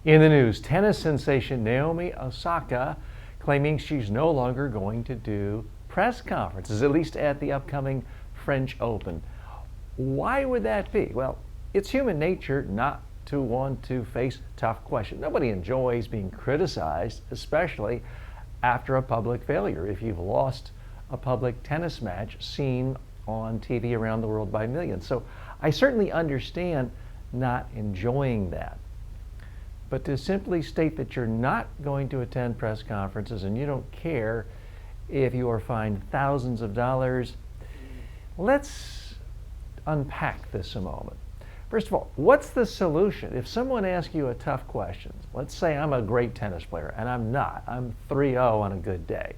In the news, tennis sensation Naomi Osaka claiming she's no longer going to do press conferences, at least at the upcoming French Open. Why would that be? Well, it's human nature not to want to face tough questions. Nobody enjoys being criticized, especially after a public failure. If you've lost a public tennis match seen on TV around the world by millions. So I certainly understand not enjoying that. But to simply state that you're not going to attend press conferences and you don't care if you are fined thousands of dollars, let's unpack this a moment. First of all, what's the solution? If someone asks you a tough question, let's say I'm a great tennis player, and I'm not. I'm 3-0 on a good day.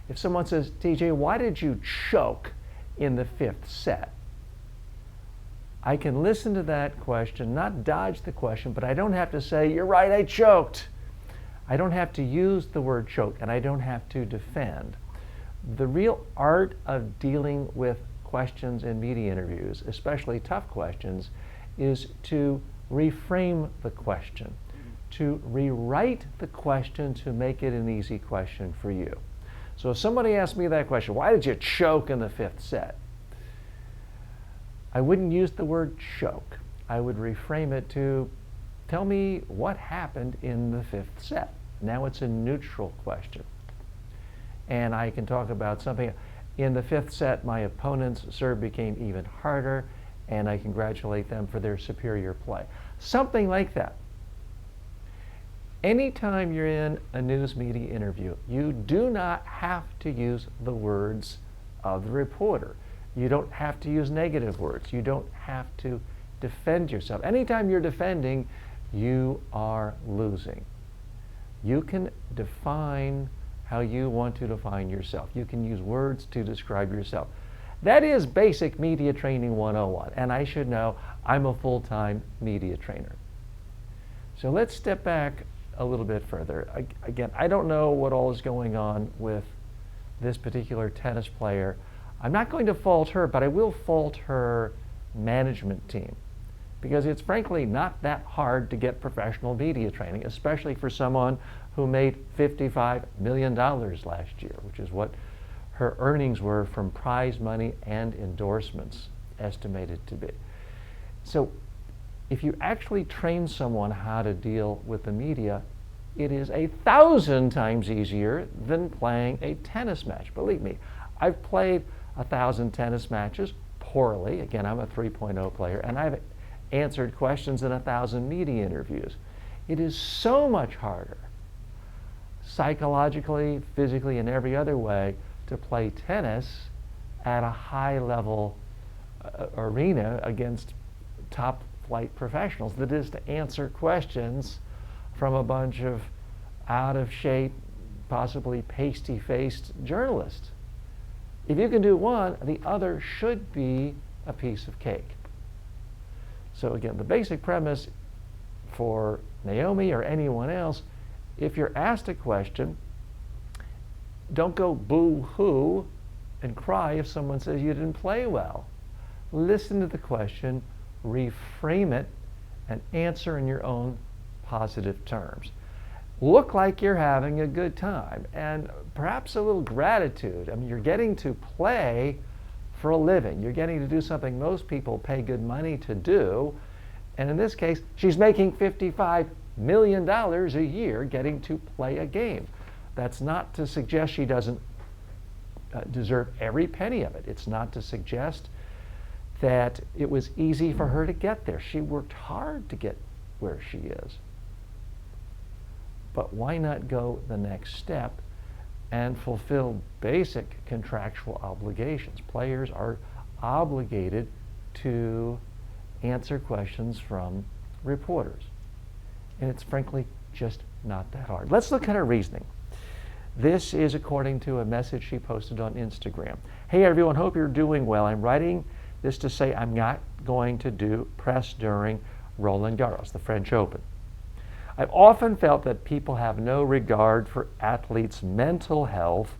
If someone says, TJ, why did you choke in the 5th set? I can listen to that question, not dodge the question, but I don't have to say, you're right, I choked. I don't have to use the word choke, and I don't have to defend. The real art of dealing with questions in media interviews, especially tough questions, is to reframe the question, to rewrite the question to make it an easy question for you. So if somebody asked me that question, why did you choke in the 5th set? I wouldn't use the word choke. I would reframe it to, tell me what happened in the 5th set. Now it's a neutral question. And I can talk about something. In the 5th set, my opponent's serve became even harder, and I congratulate them for their superior play. Something like that. Anytime you're in a news media interview, you do not have to use the words of the reporter. You don't have to use negative words. You don't have to defend yourself. Anytime you're defending, you are losing. You can define how you want to define yourself. You can use words to describe yourself. That is basic media training 101, and I should know I'm a full-time media trainer. So let's step back a little bit further. Again, I don't know what all is going on with this particular tennis player. I'm not going to fault her, but I will fault her management team, because it's frankly not that hard to get professional media training, especially for someone who made $55 million last year, which is what her earnings were from prize money and endorsements estimated to be. So if you actually train someone how to deal with the media, it is 1,000 times easier than playing a tennis match. Believe me, I've played 1,000 tennis matches poorly. Again, I'm a 3.0 player, and I've answered questions in 1,000 media interviews. It is so much harder, psychologically, physically, and every other way, to play tennis at a high-level arena against top-flight professionals than it is to answer questions from a bunch of out-of-shape, possibly pasty-faced journalists. If you can do one, the other should be a piece of cake. So again, the basic premise for Naomi or anyone else, if you're asked a question, don't go boo-hoo and cry if someone says you didn't play well. Listen to the question, reframe it, and answer in your own positive terms. Look like you're having a good time, and perhaps a little gratitude. I mean, you're getting to play for a living. You're getting to do something most people pay good money to do, and in this case, she's making $55 million a year getting to play a game. That's not to suggest she doesn't deserve every penny of it. It's not to suggest that it was easy for her to get there. She worked hard to get where she is. But why not go the next step and fulfill basic contractual obligations? Players are obligated to answer questions from reporters. And it's frankly just not that hard. Let's look at her reasoning. This is according to a message she posted on Instagram. Hey everyone, hope you're doing well. I'm writing this to say I'm not going to do press during Roland Garros, the French Open. I've often felt that people have no regard for athletes' mental health,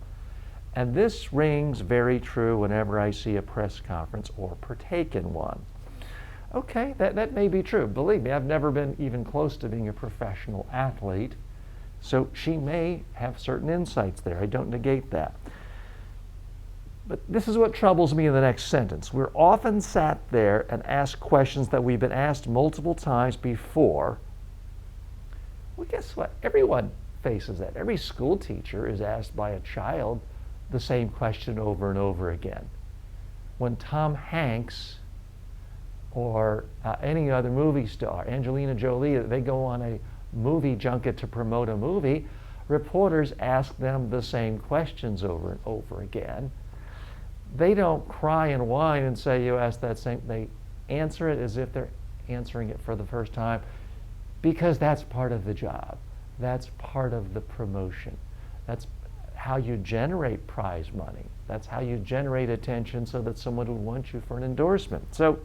and this rings very true whenever I see a press conference or partake in one. Okay, that may be true. Believe me, I've never been even close to being a professional athlete, so she may have certain insights there. I don't negate that. But this is what troubles me in the next sentence. We're often sat there and asked questions that we've been asked multiple times before. Well, guess what? Everyone faces that. Every school teacher is asked by a child the same question over and over again. When Tom Hanks or any other movie star, Angelina Jolie, they go on a movie junket to promote a movie, reporters ask them the same questions over and over again. They don't cry and whine and say, you asked that same, they answer it as if they're answering it for the first time, because that's part of the job. That's part of the promotion. That's how you generate prize money. That's how you generate attention so that someone would want you for an endorsement. So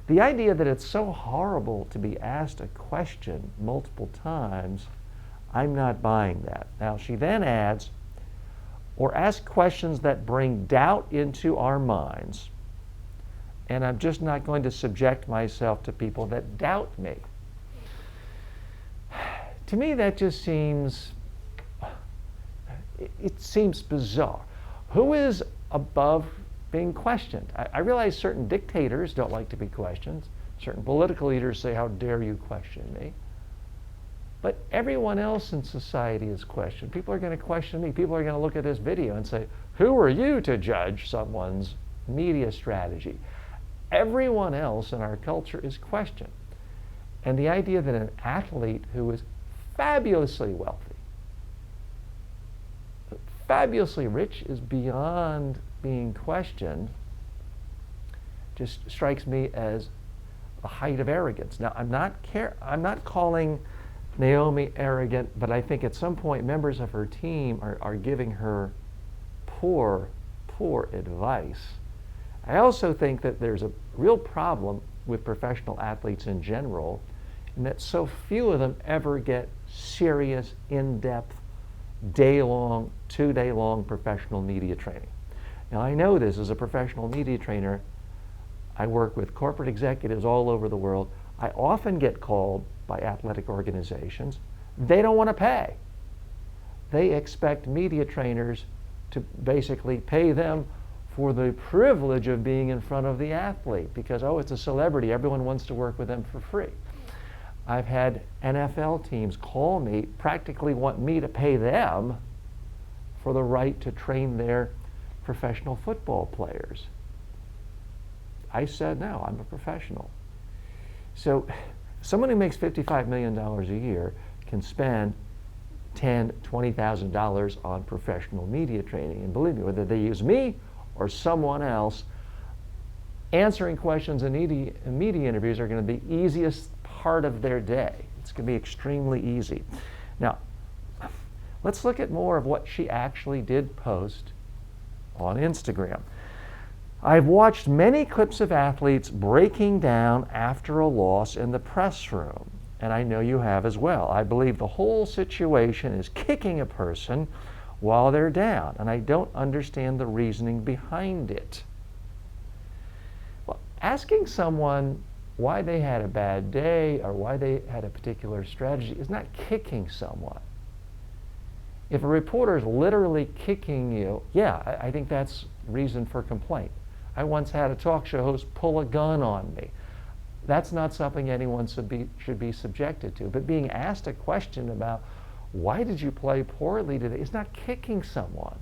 the idea that it's so horrible to be asked a question multiple times, I'm not buying that. Now, she then adds, or ask questions that bring doubt into our minds. And I'm just not going to subject myself to people that doubt me. To me, that just seems, it seems bizarre. Who is above being questioned? I realize certain dictators don't like to be questioned. Certain political leaders say, how dare you question me? But everyone else in society is questioned. People are going to question me. People are going to look at this video and say, who are you to judge someone's media strategy? Everyone else in our culture is questioned. And the idea that an athlete who is fabulously wealthy, fabulously rich, is beyond being questioned just strikes me as the height of arrogance. Now, I'm not calling Naomi arrogant, but I think at some point members of her team are giving her poor advice. I also think that there's a real problem with professional athletes in general, and that so few of them ever get serious, in-depth, day-long, 2-day-long professional media training. Now, I know this as a professional media trainer. I work with corporate executives all over the world. I often get called by athletic organizations. They don't want to pay. They expect media trainers to basically pay them for the privilege of being in front of the athlete because, oh, it's a celebrity. Everyone wants to work with them for free. I've had NFL teams call me, practically want me to pay them for the right to train their professional football players. I said, no, I'm a professional. So someone who makes $55 million a year can spend $10,000, $20,000 on professional media training. And believe me, whether they use me or someone else, answering questions in media interviews are going to be the easiest part of their day. It's going to be extremely easy. Now, let's look at more of what she actually did post on Instagram. I've watched many clips of athletes breaking down after a loss in the press room, and I know you have as well. I believe the whole situation is kicking a person while they're down, and I don't understand the reasoning behind it. Well, asking someone why they had a bad day or why they had a particular strategy is not kicking someone. If a reporter is literally kicking you, yeah, I think that's reason for complaint. I once had a talk show host pull a gun on me. That's not something anyone should be subjected to. But being asked a question about why did you play poorly today is not kicking someone.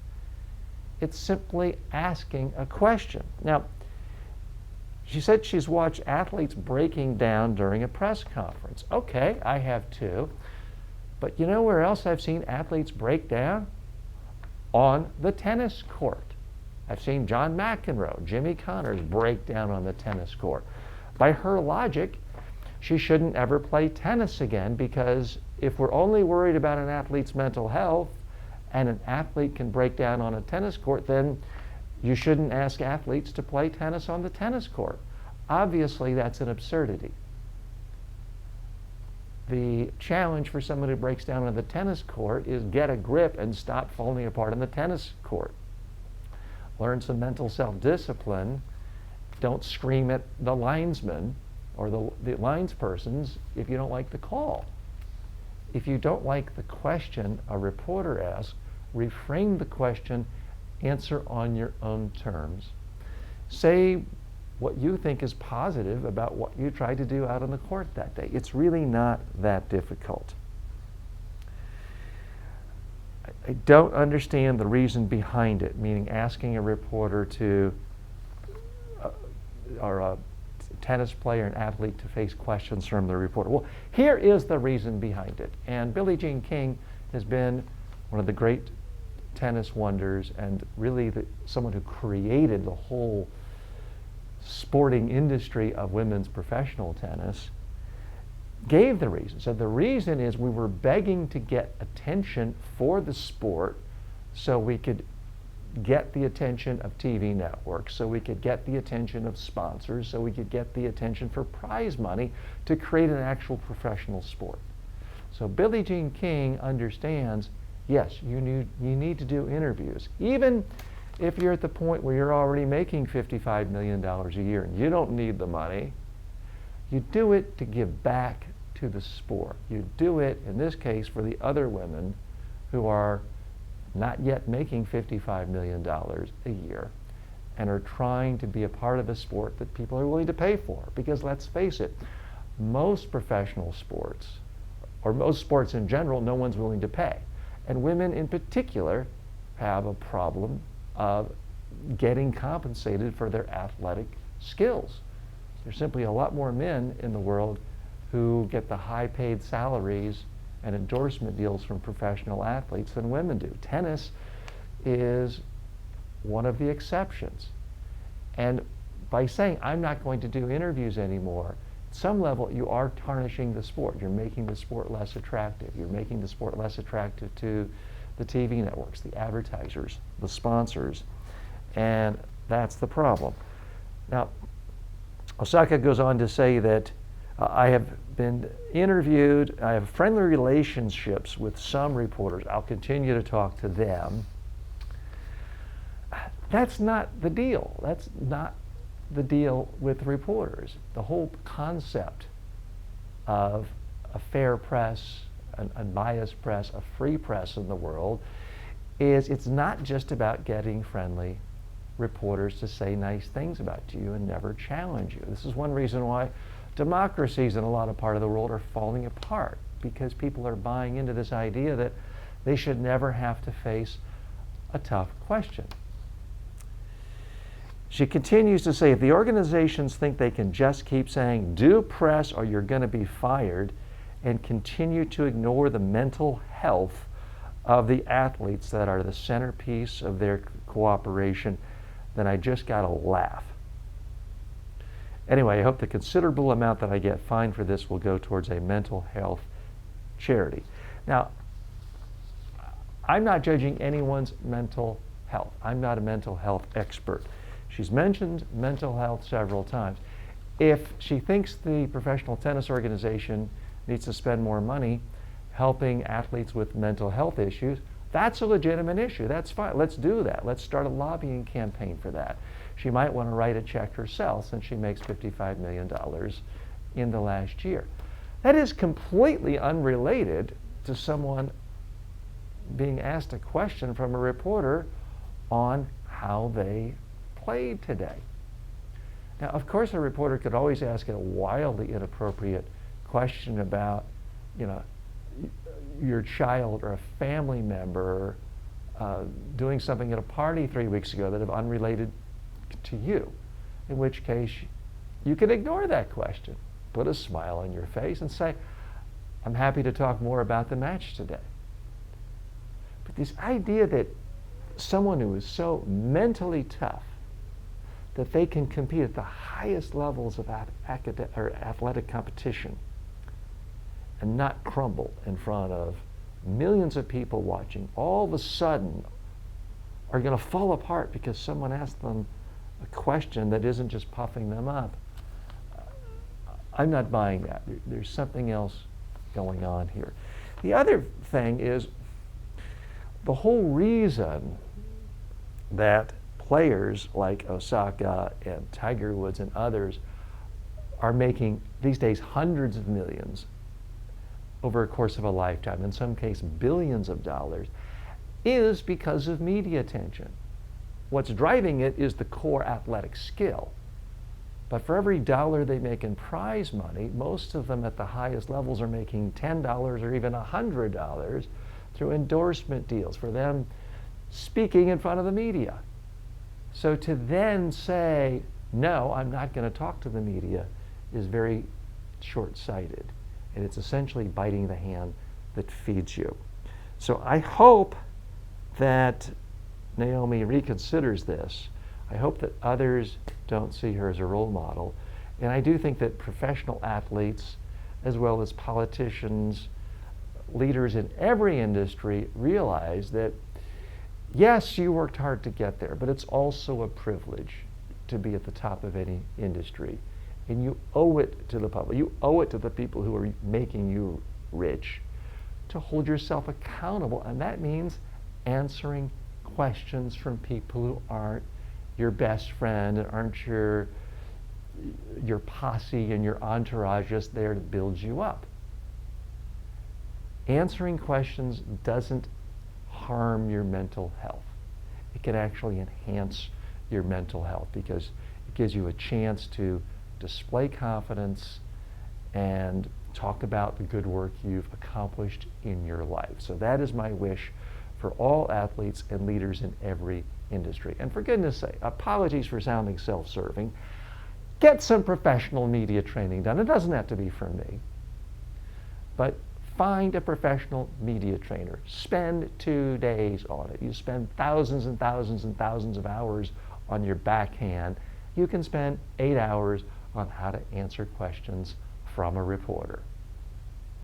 It's simply asking a question. Now, she said she's watched athletes breaking down during a press conference. Okay, I have too. But you know where else I've seen athletes break down? On the tennis court. I've seen John McEnroe, Jimmy Connors break down on the tennis court. By her logic, she shouldn't ever play tennis again, because if we're only worried about an athlete's mental health and an athlete can break down on a tennis court, then you shouldn't ask athletes to play tennis on the tennis court. Obviously, that's an absurdity. The challenge for someone who breaks down on the tennis court is get a grip and stop falling apart on the tennis court. Learn some mental self-discipline. Don't scream at the linesman or the linespersons if you don't like the call. If you don't like the question a reporter asks, reframe the question, answer on your own terms. Say what you think is positive about what you tried to do out on the court that day. It's really not that difficult. I don't understand the reason behind it, meaning asking a reporter to, or a tennis player, an athlete, to face questions from the reporter. Well, here is the reason behind it. And Billie Jean King has been one of the great tennis wonders, and really someone who created the whole sporting industry of women's professional tennis, gave the reason. So the reason is we were begging to get attention for the sport so we could get the attention of TV networks, so we could get the attention of sponsors, so we could get the attention for prize money to create an actual professional sport. So Billie Jean King understands, yes, you need to do interviews. Even if you're at the point where you're already making $55 million a year and you don't need the money, you do it to give back to the sport. You do it, in this case, for the other women who are not yet making $55 million a year and are trying to be a part of a sport that people are willing to pay for. Because let's face it, most professional sports, or most sports in general, no one's willing to pay. And women in particular have a problem of getting compensated for their athletic skills. There's simply a lot more men in the world who get the high-paid salaries and endorsement deals from professional athletes than women do. Tennis is one of the exceptions. And by saying, I'm not going to do interviews anymore, at some level you are tarnishing the sport. You're making the sport less attractive. You're making the sport less attractive to the TV networks, the advertisers, the sponsors, and that's the problem. Now, Osaka goes on to say that I have been interviewed, I have friendly relationships with some reporters. I'll continue to talk to them. That's not the deal. That's not the deal with reporters. The whole concept of a fair press, an unbiased press, a free press in the world is it's not just about getting friendly reporters to say nice things about you and never challenge you. This is one reason why democracies in a lot of part of the world are falling apart, because people are buying into this idea that they should never have to face a tough question. She continues to say, if the organizations think they can just keep saying, do press or you're going to be fired, and continue to ignore the mental health of the athletes that are the centerpiece of their cooperation, then I just got to laugh. Anyway, I hope the considerable amount that I get fined for this will go towards a mental health charity. Now, I'm not judging anyone's mental health. I'm not a mental health expert. She's mentioned mental health several times. If she thinks the Professional Tennis Organization needs to spend more money helping athletes with mental health issues, that's a legitimate issue. That's fine. Let's do that. Let's start a lobbying campaign for that. She might want to write a check herself since she makes $55 million in the last year. That is completely unrelated to someone being asked a question from a reporter on how they played today. Now, of course, a reporter could always ask a wildly inappropriate question about, your child or a family member doing something at a party 3 weeks ago that is unrelated to you, in which case you can ignore that question, put a smile on your face and say, I'm happy to talk more about the match today. But this idea that someone who is so mentally tough that they can compete at the highest levels of athletic competition and not crumble in front of millions of people watching, all of a sudden are going to fall apart because someone asked them a question that isn't just puffing them up. I'm not buying that. There's something else going on here. The other thing is the whole reason that players like Osaka and Tiger Woods and others are making, these days, hundreds of millions over a course of a lifetime, in some cases billions of dollars, is because of media attention. What's driving it is the core athletic skill. But for every dollar they make in prize money, most of them at the highest levels are making $10 or even $100 through endorsement deals for them speaking in front of the media. So to then say, no, I'm not going to talk to the media, is very short-sighted. And it's essentially biting the hand that feeds you. So I hope that Naomi reconsiders this. I hope that others don't see her as a role model. And I do think that professional athletes, as well as politicians, leaders in every industry, realize that, yes, you worked hard to get there, but it's also a privilege to be at the top of any industry. And you owe it to the public. You owe it to the people who are making you rich to hold yourself accountable. And that means answering questions from people who aren't your best friend and aren't your posse and your entourage just there to build you up. Answering questions doesn't harm your mental health. It can actually enhance your mental health because it gives you a chance to display confidence and talk about the good work you've accomplished in your life. So that is my wish for all athletes and leaders in every industry. And for goodness sake, apologies for sounding self-serving. Get some professional media training done. It doesn't have to be from me. But find a professional media trainer. Spend 2 days on it. You spend thousands and thousands and thousands of hours on your backhand. You can spend 8 hours on how to answer questions from a reporter.